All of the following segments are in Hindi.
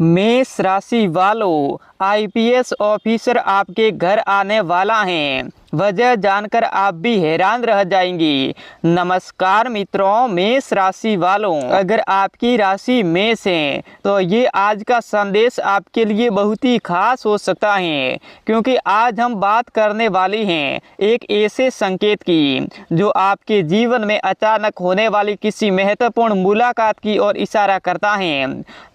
मेष राशि वालों, आईपीएस ऑफिसर आपके घर आने वाला है। वजह जानकर आप भी हैरान रह जाएंगी। नमस्कार मित्रों, मेष राशि वालों, अगर आपकी राशि मेष है तो ये आज का संदेश आपके लिए बहुत ही खास हो सकता है, क्योंकि आज हम बात करने वाले हैं एक ऐसे संकेत की जो आपके जीवन में अचानक होने वाली किसी महत्वपूर्ण मुलाकात की ओर इशारा करता है।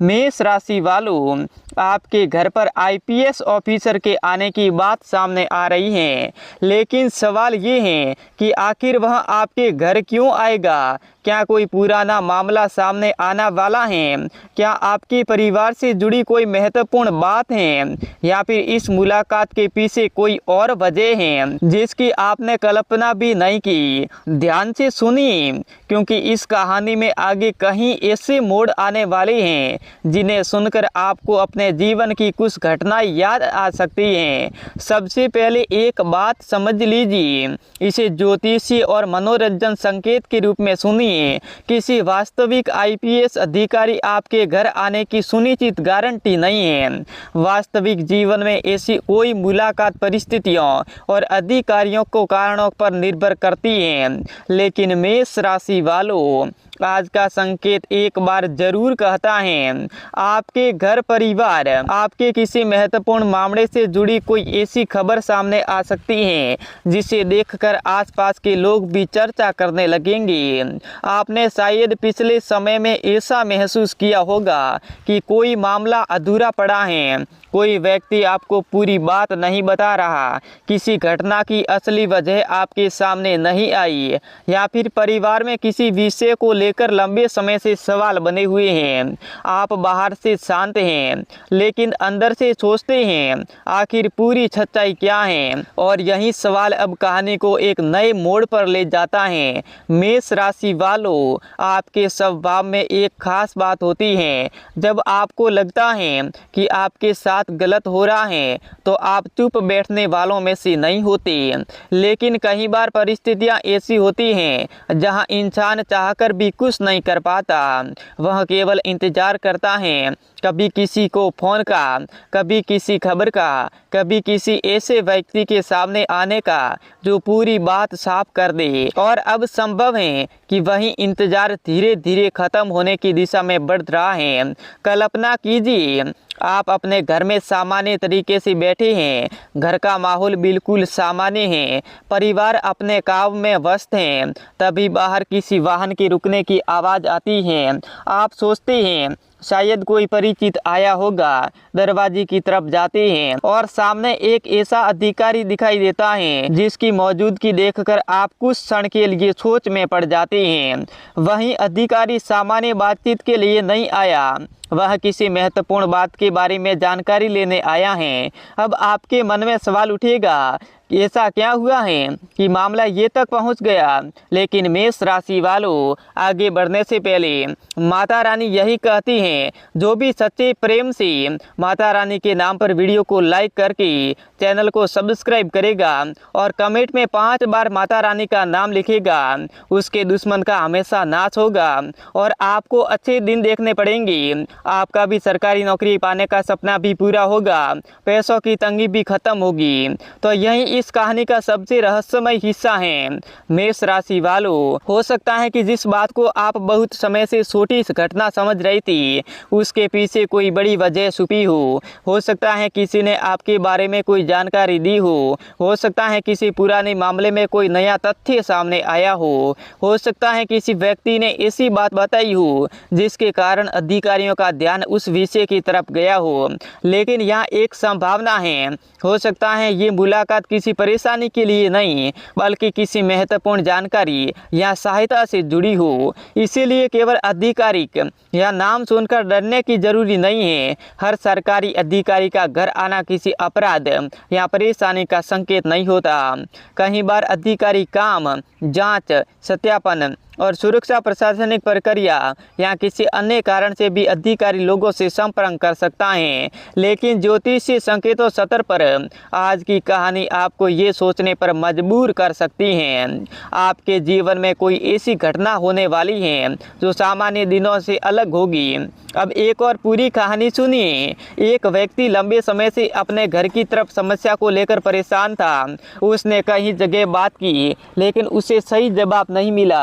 मेष राशि वालों, आपके घर पर आईपीएस ऑफिसर के आने की बात सामने आ रही है, लेकिन सवाल ये है कि आखिर वह आपके घर क्यों आएगा। क्या कोई पुराना मामला सामने आना वाला है? क्या आपके परिवार से जुड़ी कोई महत्वपूर्ण बात है, या फिर इस मुलाकात के पीछे कोई और वजह है जिसकी आपने कल्पना भी नहीं की? ध्यान से सुनिए, क्योंकि इस कहानी में आगे कहीं ऐसे मोड़ आने वाले हैं जिन्हें सुनकर आपको अपने जीवन की कुछ घटनाएं याद आ सकती हैं। सबसे पहले एक बात समझ लीजिए, इसे ज्योतिषी और मनोरंजन संकेत के रूप में सुनिए। किसी वास्तविक आईपीएस अधिकारी आपके घर आने की सुनिश्चित गारंटी नहीं है। वास्तविक जीवन में ऐसी कोई मुलाकात परिस्थितियों और अधिकारियों को कारणों पर निर्भर करती है, लेकिन मेष राशि वालों, आज का संकेत एक बार जरूर कहता है आपके घर परिवार आपके किसी महत्वपूर्ण मामले से जुड़ी कोई ऐसी खबर सामने आ सकती है जिसे देखकर आसपास के लोग भी चर्चा करने लगेंगे। आपने शायद पिछले समय में ऐसा महसूस किया होगा कि कोई मामला अधूरा पड़ा है, कोई व्यक्ति आपको पूरी बात नहीं बता रहा, किसी घटना की असली वजह आपके सामने नहीं आई, या फिर परिवार में किसी विषय को लेकर लंबे समय से सवाल बने हुए हैं। आप बाहर से शांत हैं, लेकिन अंदर से सोचते हैं आखिर पूरी सच्चाई क्या है। और यही सवाल अब कहानी को एक नए मोड़ पर ले जाता है। मेष राशि वालों, आपके स्वभाव में एक खास बात होती है। जब आपको लगता है कि आपके साथ गलत हो रहा है तो आप चुप बैठने वालों में से नहीं होते, लेकिन कई बार परिस्थितियां ऐसी होती हैं जहां इंसान चाहकर भी कुछ नहीं कर पाता। वह केवल इंतजार करता है, कभी किसी को फोन का, कभी किसी खबर का, कभी किसी ऐसे व्यक्ति के सामने आने का जो पूरी बात साफ कर दे। और अब संभव है कि वही इंतजार धीरे धीरे खत्म होने की दिशा में बढ़ रहा है। कल्पना कीजिए, आप अपने घर में सामान्य तरीके से बैठे हैं, घर का माहौल बिल्कुल सामान्य है, परिवार अपने काम में व्यस्त हैं, तभी बाहर किसी वाहन के रुकने की आवाज़ आती है। आप सोचते हैं शायद कोई परिचित आया होगा, दरवाजे की तरफ जाते हैं और सामने एक ऐसा अधिकारी दिखाई देता है जिसकी मौजूदगी देखकर आप कुछ क्षण के लिए सोच में पड़ जाते हैं। वहीं अधिकारी सामान्य बातचीत के लिए नहीं आया, वह किसी महत्वपूर्ण बात के बारे में जानकारी लेने आया है। अब आपके मन में सवाल उठेगा, ऐसा क्या हुआ है कि मामला ये तक पहुंच गया? लेकिन मेष राशि वालों, आगे बढ़ने से पहले माता रानी यही कहती हैं, जो भी सच्चे प्रेम से माता रानी के नाम पर वीडियो को लाइक करके चैनल को सब्सक्राइब करेगा और कमेंट में 5 बार माता रानी का नाम लिखेगा, उसके दुश्मन का हमेशा नाश होगा और आपको अच्छे दिन देखने पड़ेंगे। आपका भी सरकारी नौकरी पाने का सपना भी पूरा होगा, पैसों की तंगी भी खत्म होगी। तो यही इस कहानी का सबसे रहस्यमय हिस्सा है। मेष राशि वालों, हो सकता है कि जिस बात को आप बहुत समय से छोटी घटना समझ रही थी, उसके पीछे कोई बड़ी वजह छुपी हो सकता है किसी ने आपके बारे में कोई जानकारी दी हो सकता है किसी पुराने मामले में कोई नया तथ्य सामने आया हो सकता है किसी व्यक्ति ने ऐसी बात बताई हो जिसके कारण अधिकारियों का ध्यान उस विषय की तरफ गया हो। लेकिन यहाँ एक संभावना है, हो सकता है ये मुलाकात किसी परेशानी के लिए नहीं, बल्कि किसी महत्वपूर्ण जानकारी या सहायता से जुड़ी हो। इसीलिए केवल आधिकारिक या नाम सुनकर डरने की जरूरी नहीं है। हर सरकारी अधिकारी का घर आना किसी अपराध या परेशानी का संकेत नहीं होता। कई बार अधिकारी काम, जांच, सत्यापन और सुरक्षा प्रशासनिक प्रक्रिया या किसी अन्य कारण से भी अधिकारी लोगों से संपर्क कर सकता है। लेकिन ज्योतिषीय संकेतों सतर पर आज की कहानी आपको ये सोचने पर मजबूर कर सकती है। आपके जीवन में कोई ऐसी घटना होने वाली है जो सामान्य दिनों से अलग होगी। अब एक और पूरी कहानी सुनिए। एक व्यक्ति लंबे समय से अपने घर की तरफ समस्या को लेकर परेशान था। उसने कई जगह बात की लेकिन उसे सही जवाब नहीं मिला।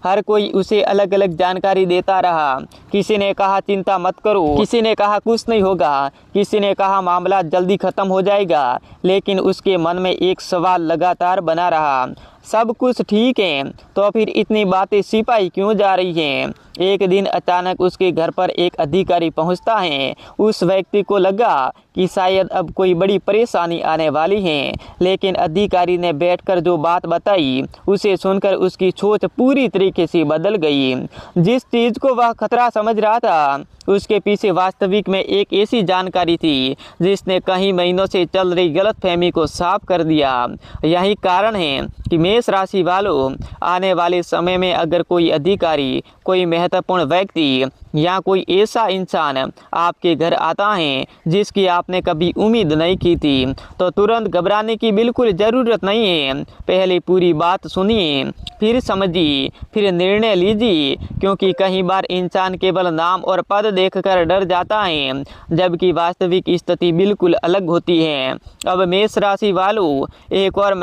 हर कोई उसे अलग अलग जानकारी देता रहा। किसी ने कहा चिंता मत करो, किसी ने कहा कुछ नहीं होगा, किसी ने कहा मामला जल्दी खत्म हो जाएगा। लेकिन उसके मन में एक सवाल लगातार बना रहा, सब कुछ ठीक है तो फिर इतनी बातें छिपाई क्यों जा रही हैं। एक दिन अचानक उसके घर पर एक अधिकारी पहुंचता है। उस व्यक्ति को लगा कि शायद अब कोई बड़ी परेशानी आने वाली है। लेकिन अधिकारी ने बैठकर जो बात बताई उसे सुनकर उसकी सोच पूरी तरीके से बदल गई। जिस चीज़ को वह खतरा समझ रहा था उसके पीछे वास्तविक में एक ऐसी जानकारी थी जिसने कई महीनों से चल रही गलतफहमी को साफ कर दिया। यही कारण है कि मेष राशि वालों, आने वाले समय में अगर कोई अधिकारी, कोई महत्वपूर्ण व्यक्ति या कोई ऐसा इंसान आपके घर आता है जिसकी आपने कभी उम्मीद नहीं की थी तो तुरंत घबराने की बिल्कुल ज़रूरत नहीं है। पहले पूरी बात सुनिए, फिर समझिए, फिर निर्णय लीजिए। क्योंकि कई बार इंसान केवल नाम और पद देखकर डर जाता है जबकि वास्तविक स्थिति बिल्कुल अलग होती है। अब मेष राशि वालों, एक और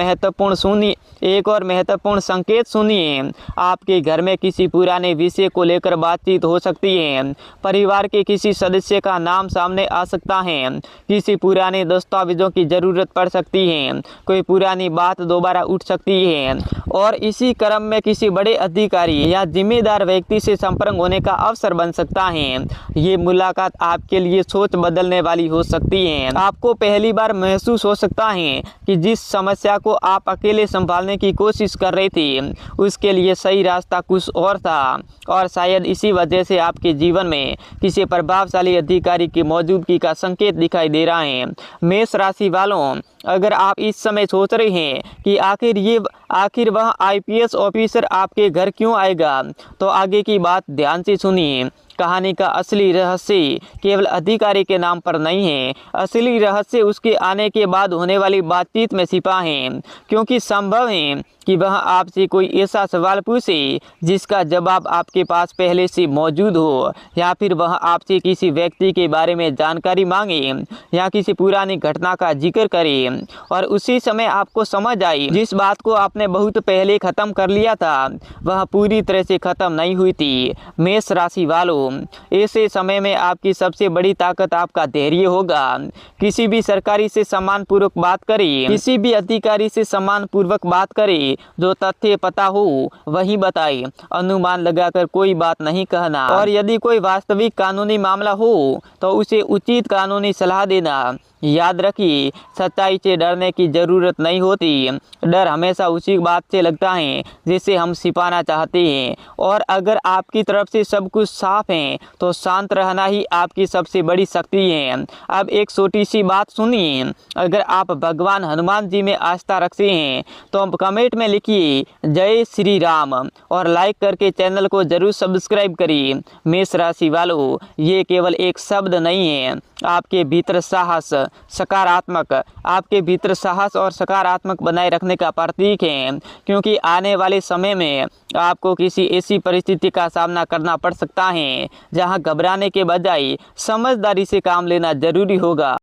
महत्वपूर्ण संकेत सुनिए। आपके घर में किसी पुराने विषय को लेकर बातचीत हो सकती है। परिवार के किसी सदस्य का नाम सामने आ सकता है। किसी पुराने दस्तावेजों की जरूरत पड़ सकती है। कोई पुरानी बात दोबारा उठ सकती है और इसी क्रम में किसी बड़े अधिकारी या जिम्मेदार व्यक्ति से संपर्क होने का अवसर बन सकता है। ये मुलाकात आपके लिए सोच बदलने वाली हो सकती है। आपको पहली बार महसूस हो सकता है कि जिस समस्या को आप अकेले संभालने की कोशिश कर रहे थे उसके लिए सही रास्ता कुछ और था और शायद इसी वजह से आपके जीवन में किसी प्रभावशाली अधिकारी की मौजूदगी का संकेत दिखाई दे रहा है। मेष राशि वालों, अगर आप इस समय सोच रहे हैं कि आखिर वह आईपीएस ऑफिसर आपके घर क्यों आएगा तो आगे की बात ध्यान से सुनिए। कहानी का असली रहस्य केवल अधिकारी के नाम पर नहीं है, असली रहस्य उसके आने के बाद होने वाली बातचीत में छिपा है। क्योंकि संभव है कि वह आपसे कोई ऐसा सवाल पूछे जिसका जवाब आपके पास पहले से मौजूद हो, या फिर वह आपसे किसी व्यक्ति के बारे में जानकारी मांगे या किसी पुरानी घटना का जिक्र करे और उसी समय आपको समझ आई जिस बात को आपने बहुत पहले ख़त्म कर लिया था वह पूरी तरह से ख़त्म नहीं हुई थी। मेष राशि वालों, ऐसे समय में आपकी सबसे बड़ी ताकत आपका धैर्य होगा। किसी भी सरकारी से सम्मानपूर्वक बात करें, किसी भी अधिकारी से सम्मानपूर्वक बात करें, जो तथ्य पता हो वही बताएं। अनुमान लगाकर कोई बात नहीं कहना और यदि कोई वास्तविक कानूनी मामला हो तो उसे उचित कानूनी सलाह देना। याद रखिए, सच्चाई से डरने की ज़रूरत नहीं होती। डर हमेशा उसी बात से लगता है जिसे हम छिपाना चाहते हैं और अगर आपकी तरफ से सब कुछ साफ है तो शांत रहना ही आपकी सबसे बड़ी शक्ति है। अब एक छोटी सी बात सुनिए, अगर आप भगवान हनुमान जी में आस्था रखते हैं तो कमेंट में लिखिए जय श्री राम और लाइक करके चैनल को जरूर सब्सक्राइब करिए। मेष राशि वालों, ये केवल एक शब्द नहीं है, आपके भीतर साहस और सकारात्मक बनाए रखने का प्रतीक है। क्योंकि आने वाले समय में आपको किसी ऐसी परिस्थिति का सामना करना पड़ सकता है जहां घबराने के बजाय समझदारी से काम लेना जरूरी होगा।